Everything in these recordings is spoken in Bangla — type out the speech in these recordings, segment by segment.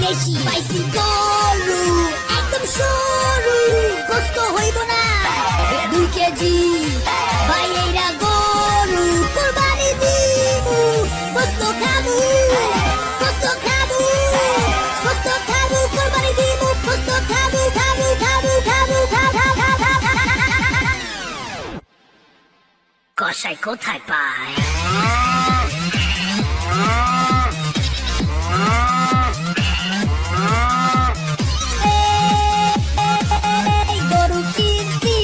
বেশি পাইছি গরু একদম সরু গোস্ত হইব না 2 কেজি ভাই এইরা গরু কুরবানি দিমু গোস্ত খাবো কুরবানি দিমু গোস্ত খাবো কসাই কোথায় পায় গরু কিনছি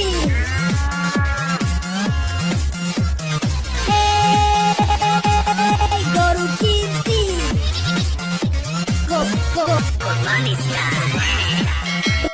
গরু কিনছি কোরবানি স্টাইল